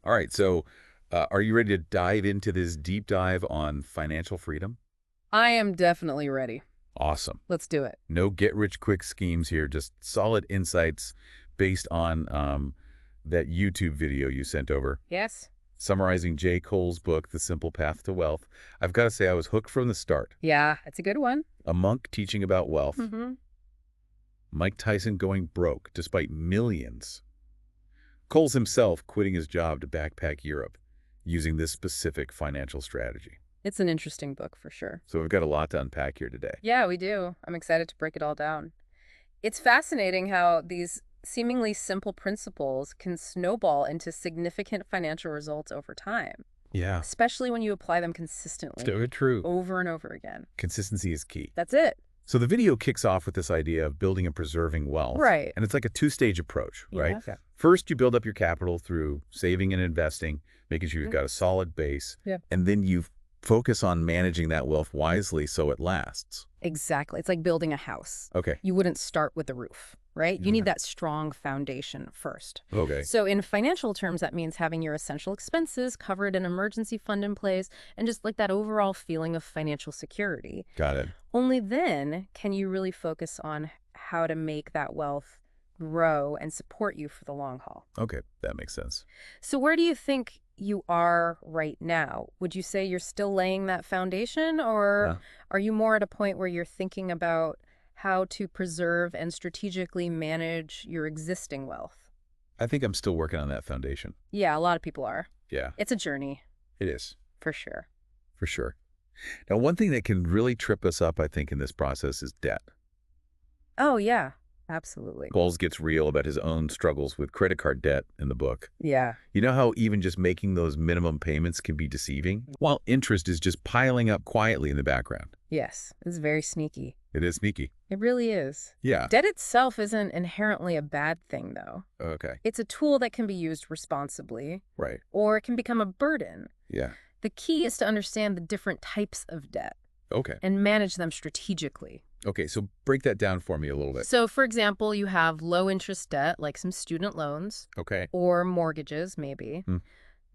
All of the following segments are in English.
All right, so are you ready to dive into this deep dive on financial freedom? I am definitely ready. Awesome. Let's do it. No get-rich-quick schemes here, just solid insights based on that YouTube video you sent over, Yes? summarizing J. Cole's book, The Simple Path to Wealth. I've got to say, I was hooked from the start. Yeah, it's a good one. A monk teaching about wealth, Mm-hmm. Mike Tyson going broke despite millions, Coles himself quitting his job to backpack Europe using this specific financial strategy. It's an interesting book for sure. So we've got a lot to unpack here today. Yeah, we do. I'm excited to break it all down. It's fascinating how these seemingly simple principles can snowball into significant financial results over time, Yeah, especially when you apply them consistently so true. over and over again. Consistency is key. That's it. So the video kicks off with this idea of building and preserving wealth. Right. And it's like a two-stage approach, right? Yeah. First, you build up your capital through saving and investing, making sure you've got a solid base. Yeah. And then you focus on managing that wealth wisely so it lasts. Exactly. It's like building a house. Okay. You wouldn't start with the roof, right? You need that strong foundation first. Okay. So in financial terms, that means having your essential expenses covered, an emergency fund in place, and just like that overall feeling of financial security. Got it. Only then can you really focus on how to make that wealth grow and support you for the long haul. Okay, that makes sense. So where do you think you are right now? Would you say you're still laying that foundation, or are you more at a point where you're thinking about how to preserve and strategically manage your existing wealth? I think I'm still working on that foundation. Yeah, a lot of people are. Yeah, It's a journey, it is, for sure. for sure. Now, one thing that can really trip us up, I think, in this process is debt. Oh, yeah, absolutely. Coles gets real about his own struggles with credit card debt in the book. Yeah. You know how even just making those minimum payments can be deceiving? While interest is just piling up quietly in the background. Yes, it's very sneaky. It is sneaky. It really is. Yeah. Debt itself isn't inherently a bad thing, though. Okay. It's a tool that can be used responsibly, Right. or it can become a burden. Yeah. The key is to understand the different types of debt Okay. and manage them strategically. Okay, so break that down for me a little bit. So, for example, you have low-interest debt, like some student loans Okay. or mortgages, maybe. Hmm.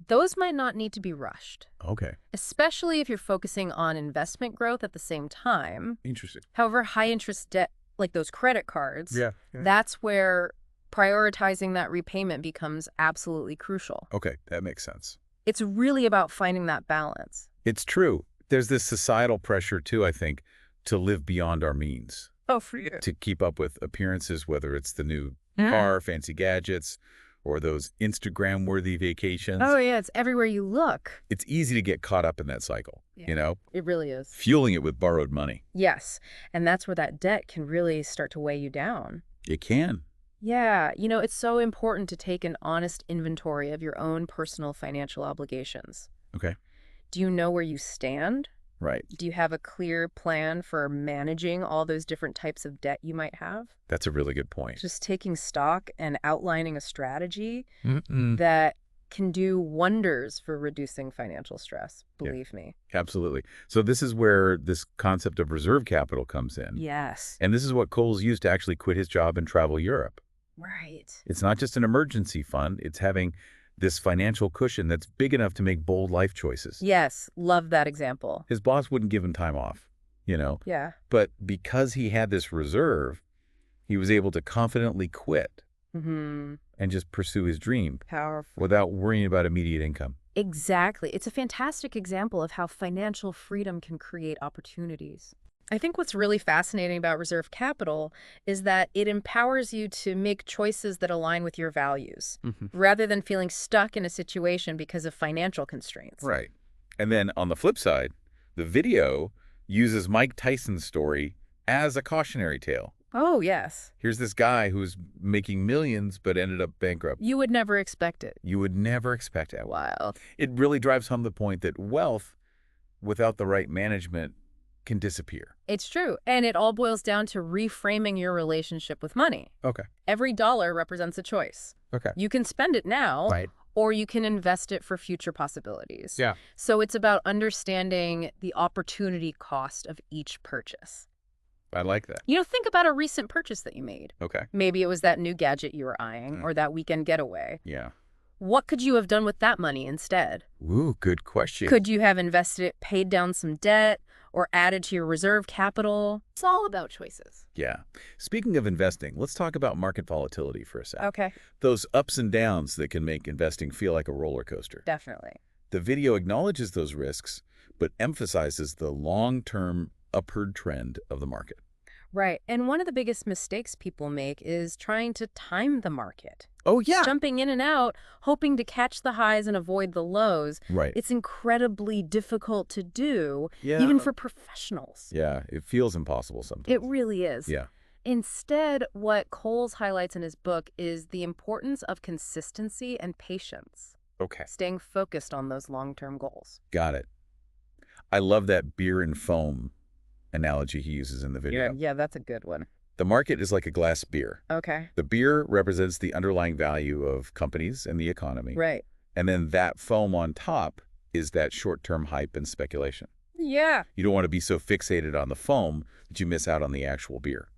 Those might not need to be rushed, Okay. especially if you're focusing on investment growth at the same time. Interesting. However, high-interest debt, like those credit cards, Yeah. that's where prioritizing that repayment becomes absolutely crucial. Okay, that makes sense. It's really about finding that balance. It's true. There's this societal pressure, too, I think, to live beyond our means, Oh, for you. to keep up with appearances, whether it's the new car, fancy gadgets, or those Instagram-worthy vacations. Oh, yeah, it's everywhere you look. It's easy to get caught up in that cycle, you know, It really is. fueling it with borrowed money. Yes, and that's where that debt can really start to weigh you down. It can. Yeah, it's so important to take an honest inventory of your own personal financial obligations. Okay. Do you know where you stand? Right. Do you have a clear plan for managing all those different types of debt you might have? That's a really good point. Just taking stock and outlining a strategy Mm-mm. that can do wonders for reducing financial stress, Yeah. believe me. Absolutely. So this is where this concept of reserve capital comes in. Yes. And this is what Coles used to actually quit his job and travel Europe. Right. It's not just an emergency fund. It's having this financial cushion that's big enough to make bold life choices. Yes, love that example. His boss wouldn't give him time off, you know, Yeah. but because he had this reserve, he was able to confidently quit Mm-hmm. and just pursue his dream Powerful. without worrying about immediate income. Exactly. It's a fantastic example of how financial freedom can create opportunities. I think what's really fascinating about reserve capital is that it empowers you to make choices that align with your values, rather than feeling stuck in a situation because of financial constraints. Right. And then on the flip side, the video uses Mike Tyson's story as a cautionary tale. Oh, yes. Here's this guy who's making millions but ended up bankrupt. You would never expect it. You would never expect that. Wild. It really drives home the point that wealth, without the right management, can disappear. It's true. And it all boils down to reframing your relationship with money. Okay. Every dollar represents a choice. Okay. You can spend it now, Right. or you can invest it for future possibilities. Yeah. So it's about understanding the opportunity cost of each purchase. I like that. Think about a recent purchase that you made. Okay. Maybe it was that new gadget you were eyeing or that weekend getaway. Yeah. What could you have done with that money instead? Ooh, good question. Could you have invested it, paid down some debt, or added to your reserve capital? It's all about choices. Yeah. Speaking of investing, let's talk about market volatility for a sec. Okay. Those ups and downs that can make investing feel like a roller coaster. Definitely. The video acknowledges those risks, but emphasizes the long-term upward trend of the market. Right. And one of the biggest mistakes people make is trying to time the market. Oh, yeah. Jumping in and out, hoping to catch the highs and avoid the lows. Right. It's incredibly difficult to do, Yeah. even for professionals. Yeah, it feels impossible sometimes. It really is. Yeah. Instead, what Coles highlights in his book is the importance of consistency and patience, Okay. staying focused on those long-term goals. Got it. I love that beer and foam analogy he uses in the video. Yeah, that's a good one. The market is like a glass beer. Okay. The beer represents the underlying value of companies and the economy. Right. And then that foam on top is that short-term hype and speculation. Yeah. You don't want to be so fixated on the foam that you miss out on the actual beer.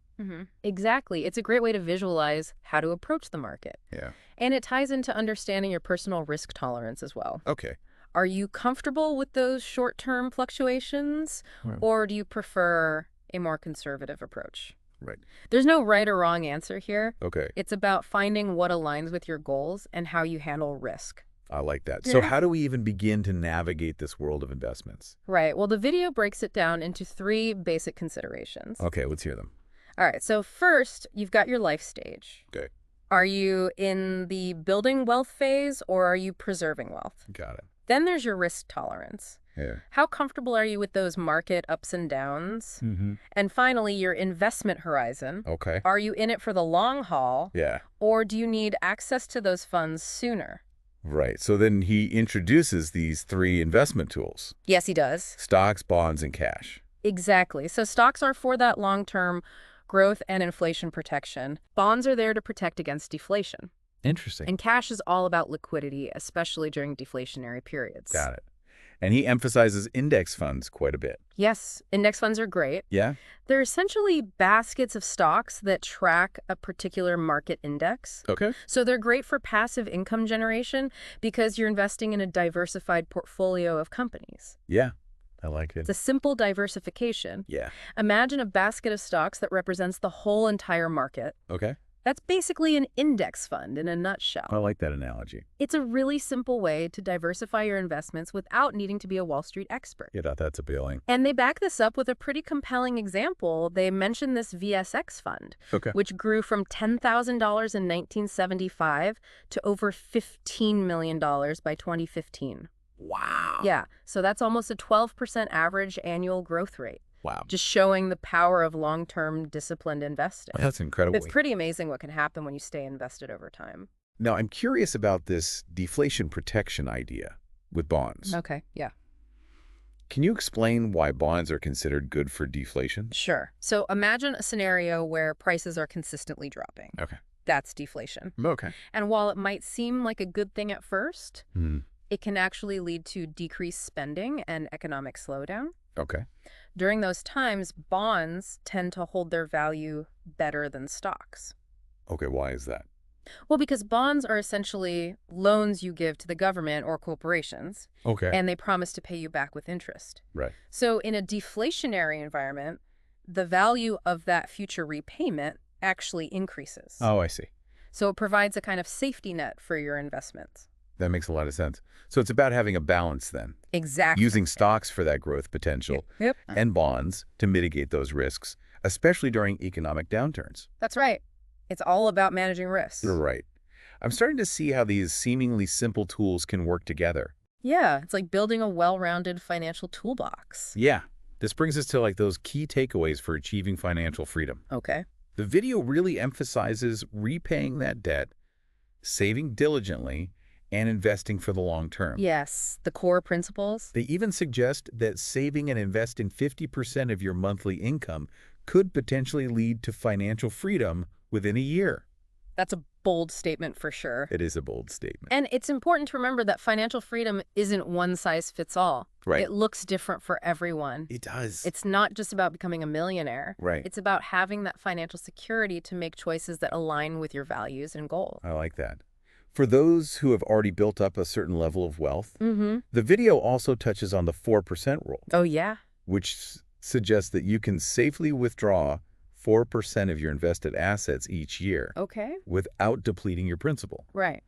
Exactly. It's a great way to visualize how to approach the market. Yeah. And it ties into understanding your personal risk tolerance as well. Okay. Are you comfortable with those short-term fluctuations, Right. or do you prefer a more conservative approach? Right. There's no right or wrong answer here. Okay. It's about finding what aligns with your goals and how you handle risk. I like that. So how do we even begin to navigate this world of investments? Right. Well, the video breaks it down into 3 basic considerations. Okay, let's hear them. All right. So first, you've got your life stage. Okay. Are you in the building wealth phase, or are you preserving wealth? Got it. Then there's your risk tolerance. Yeah. How comfortable are you with those market ups and downs? Mm-hmm. And finally, your investment horizon. Okay. Are you in it for the long haul, Yeah. or do you need access to those funds sooner? Right. So then he introduces these 3 investment tools: Yes, he does. stocks, bonds, and cash. Exactly. So stocks are for that long-term growth and inflation protection. Bonds are there to protect against deflation. Interesting. And cash is all about liquidity, especially during deflationary periods. Got it. And he emphasizes index funds quite a bit. Yes, index funds are great. Yeah? They're essentially baskets of stocks that track a particular market index. Okay. So they're great for passive income generation because you're investing in a diversified portfolio of companies. Yeah. I like it. It's a simple diversification. Yeah. Imagine a basket of stocks that represents the whole entire market. Okay. That's basically an index fund in a nutshell. I like that analogy. It's a really simple way to diversify your investments without needing to be a Wall Street expert. Yeah, that's appealing. And they back this up with a pretty compelling example. They mention this VSX fund, Okay. which grew from $10,000 in 1975 to over $15 million by 2015. Wow. Yeah, so that's almost a 12% average annual growth rate, Wow. just showing the power of long-term disciplined investing. That's incredible. It's pretty amazing what can happen when you stay invested over time. Now, I'm curious about this deflation protection idea with bonds. Okay, yeah. Can you explain why bonds are considered good for deflation? Sure. So imagine a scenario where prices are consistently dropping. Okay. That's deflation. Okay. And while it might seem like a good thing at first, Hmm. it can actually lead to decreased spending and economic slowdown. Okay. During those times, bonds tend to hold their value better than stocks. Okay, why is that? Well, because bonds are essentially loans you give to the government or corporations, Okay. and they promise to pay you back with interest. Right. So in a deflationary environment, the value of that future repayment actually increases. Oh, I see. So it provides a kind of safety net for your investments. That makes a lot of sense. So it's about having a balance then. Exactly. Using stocks for that growth potential Yep. and bonds to mitigate those risks, especially during economic downturns. That's right. It's all about managing risks. You're right. I'm starting to see how these seemingly simple tools can work together. Yeah, it's like building a well-rounded financial toolbox. Yeah. This brings us to like those key takeaways for achieving financial freedom. Okay. The video really emphasizes repaying that debt, saving diligently, and investing for the long term. Yes, the core principles. They even suggest that saving and investing 50% of your monthly income could potentially lead to financial freedom within a year. That's a bold statement for sure. It is a bold statement. And it's important to remember that financial freedom isn't one size fits all. Right. It looks different for everyone. It does. It's not just about becoming a millionaire. Right. It's about having that financial security to make choices that align with your values and goals. I like that. For those who have already built up a certain level of wealth, Mm-hmm. the video also touches on the 4% rule, Oh, yeah? which suggests that you can safely withdraw 4% of your invested assets each year Okay. without depleting your principal. Right.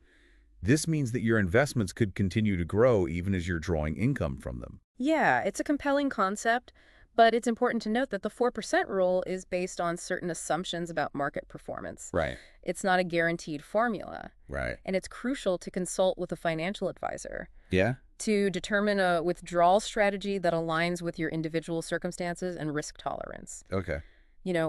This means that your investments could continue to grow even as you're drawing income from them. Yeah, it's a compelling concept, but it's important to note that the 4% rule is based on certain assumptions about market performance. Right. It's not a guaranteed formula, Right. and it's crucial to consult with a financial advisor Yeah? to determine a withdrawal strategy that aligns with your individual circumstances and risk tolerance. Okay.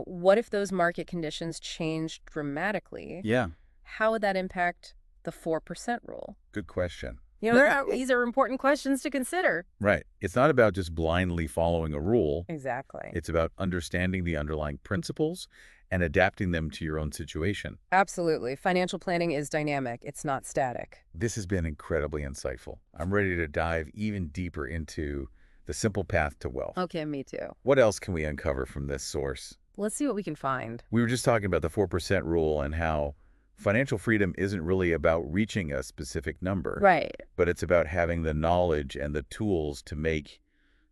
What if those market conditions change dramatically? Yeah. How would that impact the 4% rule? Good question. These are important questions to consider. Right. It's not about just blindly following a rule. Exactly. It's about understanding the underlying principles and adapting them to your own situation. Absolutely. Financial planning is dynamic. It's not static. This has been incredibly insightful. I'm ready to dive even deeper into the simple path to wealth. Okay, me too. What else can we uncover from this source? Let's see what we can find. We were just talking about the 4% rule and how financial freedom isn't really about reaching a specific number, Right. but it's about having the knowledge and the tools to make,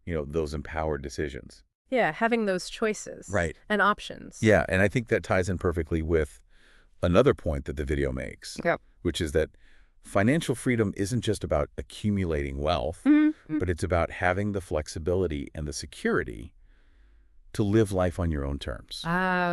those empowered decisions. Yeah, having those choices. Right. And options. Yeah, and I think that ties in perfectly with another point that the video makes, Yep. which is that financial freedom isn't just about accumulating wealth, Mm-hmm. but it's about having the flexibility and the security to live life on your own terms.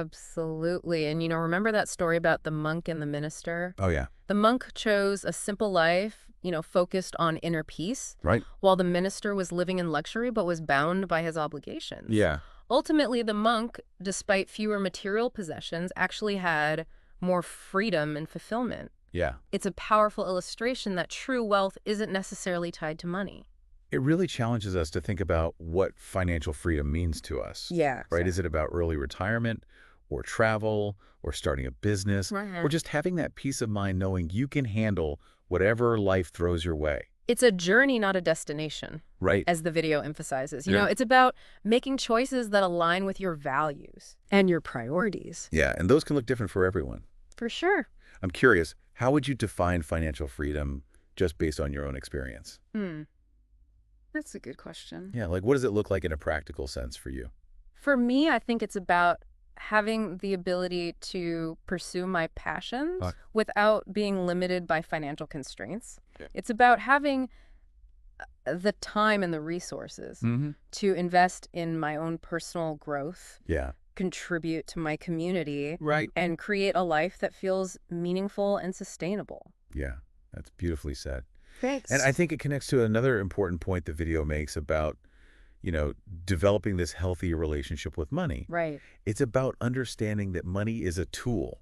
Absolutely. And, remember that story about the monk and the minister? Oh, yeah. The monk chose a simple life, focused on inner peace, Right? while the minister was living in luxury but was bound by his obligations. Yeah. Ultimately, the monk, despite fewer material possessions, actually had more freedom and fulfillment. Yeah. It's a powerful illustration that true wealth isn't necessarily tied to money. It really challenges us to think about what financial freedom means to us. Yeah. Right? Is it about early retirement or travel or starting a business or just having that peace of mind knowing you can handle whatever life throws your way? It's a journey, not a destination, Right. as the video emphasizes. Yeah. It's about making choices that align with your values and your priorities. Yeah, and those can look different for everyone. For sure. I'm curious, how would you define financial freedom just based on your own experience? That's a good question. Yeah, like what does it look like in a practical sense for you? For me, I think it's about having the ability to pursue my passions without being limited by financial constraints. Okay. It's about having the time and the resources to invest in my own personal growth, Yeah. contribute to my community, Right. and create a life that feels meaningful and sustainable. Yeah, that's beautifully said. Thanks. And I think it connects to another important point the video makes about, developing this healthy relationship with money. Right. It's about understanding that money is a tool,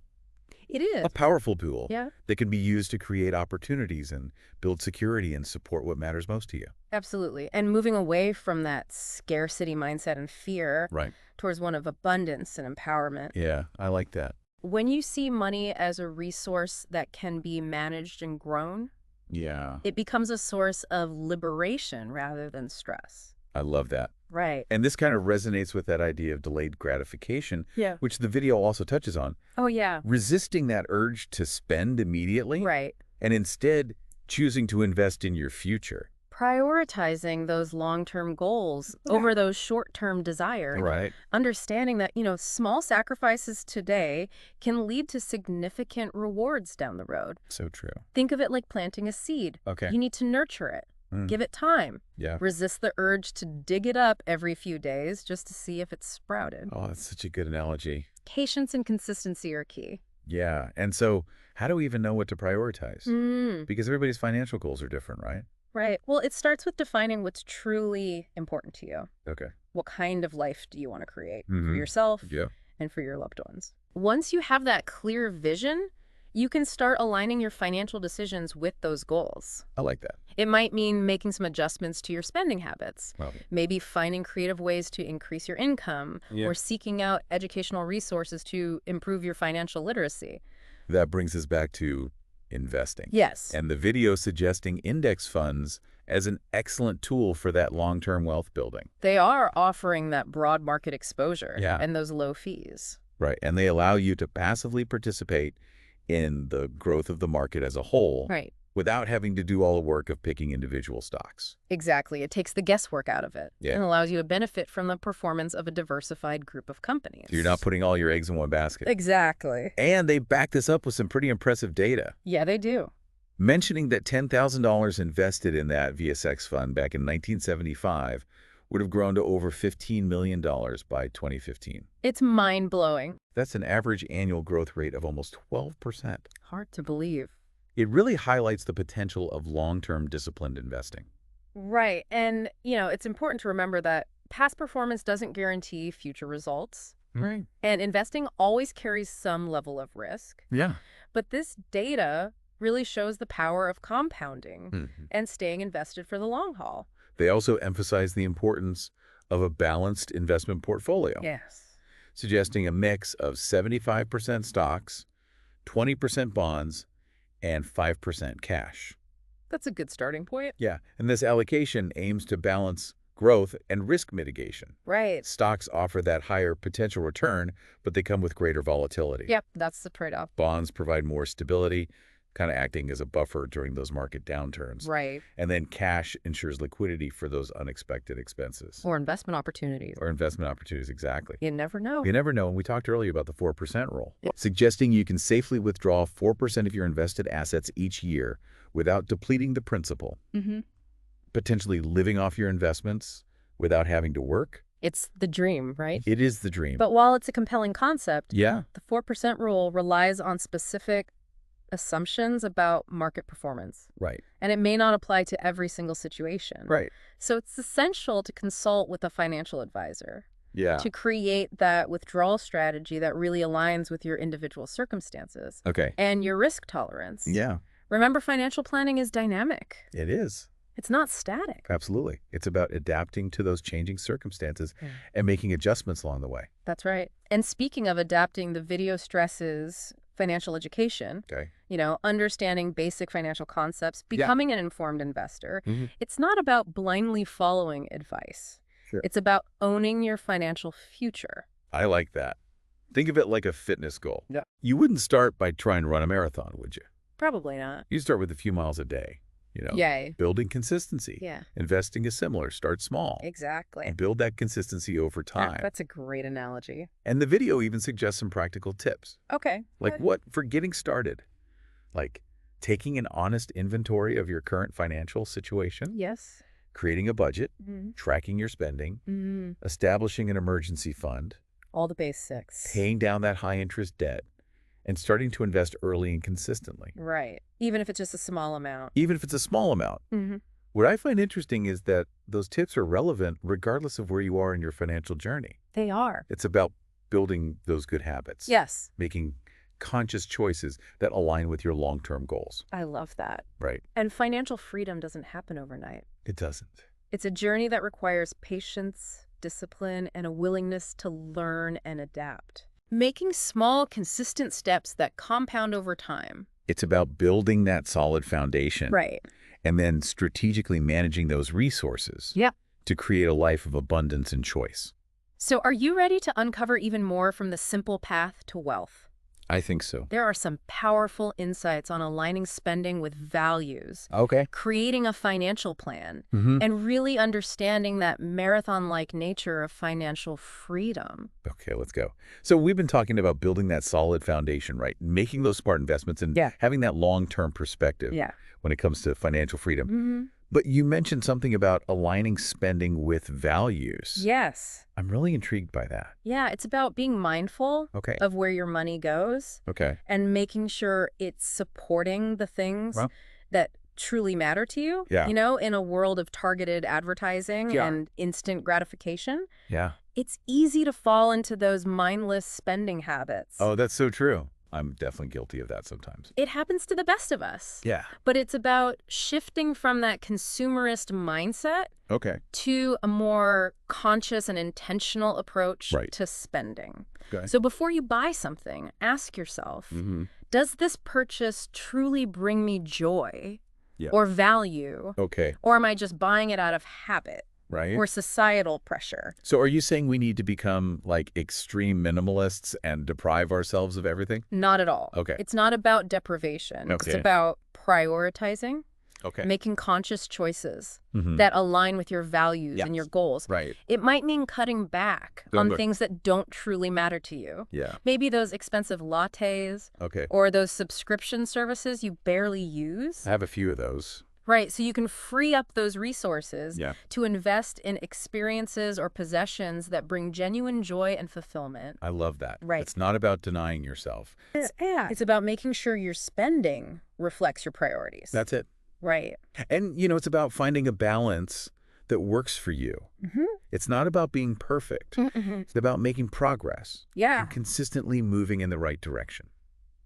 It is. a powerful tool Yeah, that can be used to create opportunities and build security and support what matters most to you. absolutely. And moving away from that scarcity mindset and fear Right. towards one of abundance and empowerment. Yeah, I like that. When you see money as a resource that can be managed and grown, Yeah, it becomes a source of liberation rather than stress. I love that. Right. And this kind of resonates with that idea of delayed gratification, Yeah. which the video also touches on. Oh, yeah. Resisting that urge to spend immediately Right. and instead choosing to invest in your future. Prioritizing those long-term goals over those short-term desires. Right. Understanding that, small sacrifices today can lead to significant rewards down the road. So true. Think of it like planting a seed. Okay. You need to nurture it. Give it time. Yeah. Resist the urge to dig it up every few days just to see if it's sprouted. Oh, that's such a good analogy. Patience and consistency are key. Yeah. And so how do we even know what to prioritize? Because everybody's financial goals are different, right? Right. Well, it starts with defining what's truly important to you. Okay. What kind of life do you want to create for Mhm. yourself Yeah. and for your loved ones? Once you have that clear vision, you can start aligning your financial decisions with those goals. I like that. It might mean making some adjustments to your spending habits, Well, maybe finding creative ways to increase your income, Yeah. or seeking out educational resources to improve your financial literacy. that brings us back to investing. Yes. And the video suggesting index funds as an excellent tool for that long-term wealth building. They are offering that broad market exposure Yeah. and those low fees. Right. And they allow you to passively participate in the growth of the market as a whole Right. without having to do all the work of picking individual stocks. Exactly. It takes the guesswork out of it Yeah. and allows you to benefit from the performance of a diversified group of companies. So you're not putting all your eggs in one basket. Exactly. And they back this up with some pretty impressive data. Yeah, they do. Mentioning that $10,000 invested in that VSX fund back in 1975 would have grown to over $15 million by 2015. It's mind-blowing. That's an average annual growth rate of almost 12%. Hard to believe. It really highlights the potential of long-term disciplined investing. Right. And, it's important to remember that past performance doesn't guarantee future results. Right. And investing always carries some level of risk. Yeah. But this data really shows the power of compounding Mm-hmm. and staying invested for the long haul. They also emphasize the importance of a balanced investment portfolio, Yes. suggesting a mix of 75% stocks, 20% bonds, and 5% cash. That's a good starting point. Yeah, and this allocation aims to balance growth and risk mitigation. Right. Stocks offer that higher potential return, but they come with greater volatility. Yep, that's the trade-off. Bonds provide more stability, kind of acting as a buffer during those market downturns. Right. And then cash ensures liquidity for those unexpected expenses. Or investment opportunities. Or investment opportunities, exactly. You never know. You never know, and we talked earlier about the 4% rule, suggesting you can safely withdraw 4% of your invested assets each year without depleting the principal, Mm-hmm. potentially living off your investments without having to work. It's the dream, right? It is the dream. But while it's a compelling concept, Yeah. the 4% rule relies on specific assumptions about market performance. Right. And it may not apply to every single situation. Right. So it's essential to consult with a financial advisor Yeah. to create that withdrawal strategy that really aligns with your individual circumstances Okay. and your risk tolerance. Yeah, Remember, financial planning is dynamic. it is. It's not static. Absolutely. It's about adapting to those changing circumstances and making adjustments along the way. That's right. And speaking of adapting, the video stresses financial education, Okay. understanding basic financial concepts, becoming an informed investor. Mhm. It's not about blindly following advice. Sure. It's about owning your financial future. I like that. Think of it like a fitness goal. Yeah. You wouldn't start by trying to run a marathon, would you? Probably not. You start with a few miles a day, Yay. building consistency. Yeah, Investing is similar. Start small. exactly. And build that consistency over time. That's a great analogy. And the video even suggests some practical tips. Okay. Like what for getting started? Like taking an honest inventory of your current financial situation, Yes. creating a budget, Mm-hmm. tracking your spending, Mm-hmm. establishing an emergency fund, All the basics. paying down that high-interest debt, and starting to invest early and consistently, Right. Even if it's just a small amount. even if it's a small amount. Mm-hmm. What I find interesting is that those tips are relevant regardless of where you are in your financial journey. They are. It's about building those good habits, Yes. making conscious choices that align with your long-term goals. I love that. Right. And financial freedom doesn't happen overnight. It doesn't. It's a journey that requires patience, discipline, and a willingness to learn and adapt. Making small, consistent steps that compound over time. It's about building that solid foundation. Right. And then strategically managing those resources Yeah. to create a life of abundance and choice. So are you ready to uncover even more from the simple path to wealth? I think so. There are some powerful insights on aligning spending with values, Okay. creating a financial plan, Mm-hmm. and really understanding that marathon-like nature of financial freedom. Okay, let's go. So we've been talking about building that solid foundation, right? Making those smart investments and Yeah. having that long-term perspective when it comes to financial freedom. Mm-hmm. But you mentioned something about aligning spending with values. Yes. I'm really intrigued by that. Yeah, it's about being mindful Okay. of where your money goes Okay. and making sure it's supporting the things Well. that truly matter to you. Yeah. In a world of targeted advertising Yeah. and instant gratification, Yeah. it's easy to fall into those mindless spending habits. Oh, that's so true. I'm definitely guilty of that sometimes. It happens to the best of us. Yeah. But it's about shifting from that consumerist mindset Okay. to a more conscious and intentional approach Right. to spending. Okay. So before you buy something, ask yourself, Mm-hmm. does this purchase truly bring me joy Yeah. or value, Okay. or am I just buying it out of habit? Right? or societal pressure. So are you saying we need to become like extreme minimalists and deprive ourselves of everything? Not at all. Okay. It's not about deprivation. It's Okay. about prioritizing, Okay. making conscious choices Mm-hmm. that align with your values and your Yes. goals. Right. It might mean cutting back Good, on good. things that don't truly matter to you. Yeah. Maybe those expensive lattes Okay. or those subscription services you barely use. I have a few of those. Right, so you can free up those resources Yeah. to invest in experiences or possessions that bring genuine joy and fulfillment. I love that. Right. It's not about denying yourself. It's about making sure your spending reflects your priorities. That's it. right. And, it's about finding a balance that works for you. Mm-hmm. It's not about being perfect. Mm-hmm. It's about making progress Yeah, and consistently moving in the right direction.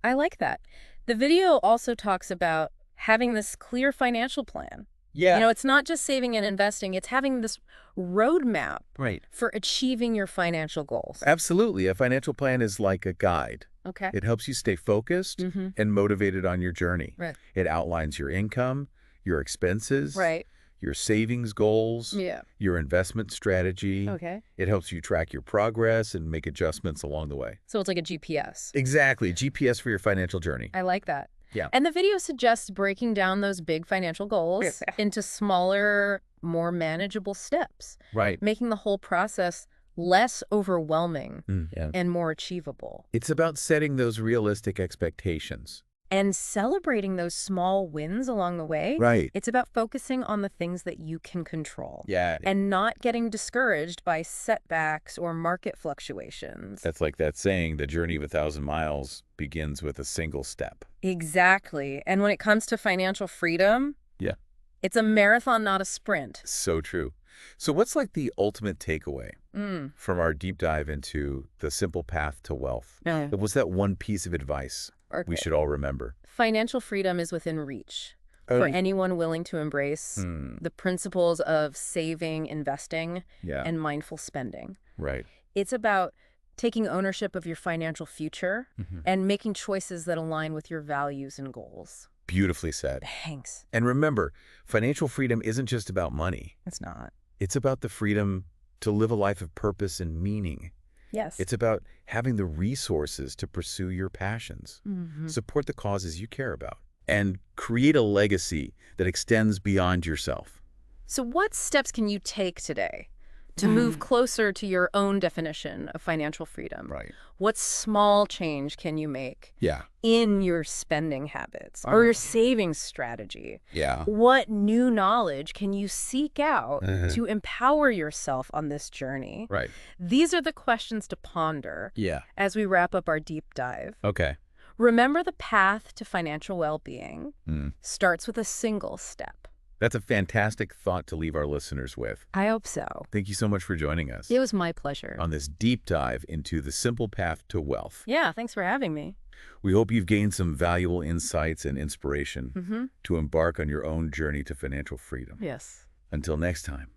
I like that. The video also talks about having this clear financial plan. Yeah. It's not just saving and investing, it's having this roadmap Right. for achieving your financial goals. Absolutely. A financial plan is like a guide. Okay. It helps you stay focused Mm-hmm. and motivated on your journey. Right. It outlines your income, your expenses, Right. your savings goals, Yeah. your investment strategy. Okay. It helps you track your progress and make adjustments along the way. So it's like a GPS. Exactly. GPS for your financial journey. I like that. Yeah. And the video suggests breaking down those big financial goals into smaller, more manageable steps, Right. making the whole process less overwhelming Yeah. and more achievable. It's about setting those realistic expectations. And celebrating those small wins along the way. Right. It's about focusing on the things that you can control. Yeah. And not getting discouraged by setbacks or market fluctuations. That's like that saying, the journey of 1,000 miles begins with a single step. Exactly. And when it comes to financial freedom, Yeah. it's a marathon, not a sprint. So true. So what's like the ultimate takeaway Mm. from our deep dive into the simple path to wealth? What's that one piece of advice we should all remember? Financial freedom is within reach for anyone willing to embrace the principles of saving, investing, Yeah. and mindful spending. Right. It's about taking ownership of your financial future and making choices that align with your values and goals. Beautifully said. Thanks. And remember, financial freedom isn't just about money. It's not. It's about the freedom to live a life of purpose and meaning. Yes. It's about having the resources to pursue your passions, Mhm. support the causes you care about, and create a legacy that extends beyond yourself. So what steps can you take today to move closer to your own definition of financial freedom? Right. What small change can you make Yeah. in your spending habits or your savings strategy? Yeah. What new knowledge can you seek out to empower yourself on this journey? Right. These are the questions to ponder Yeah. as we wrap up our deep dive. Okay. Remember, the path to financial well-being Mm. starts with a single step. That's a fantastic thought to leave our listeners with. I hope so. Thank you so much for joining us It was my pleasure. on this deep dive into the simple path to wealth. Yeah, thanks for having me. We hope you've gained some valuable insights and inspiration Mm-hmm. to embark on your own journey to financial freedom. Yes. Until next time,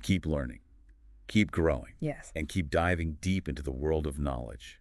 keep learning, keep growing, Yes. and keep diving deep into the world of knowledge.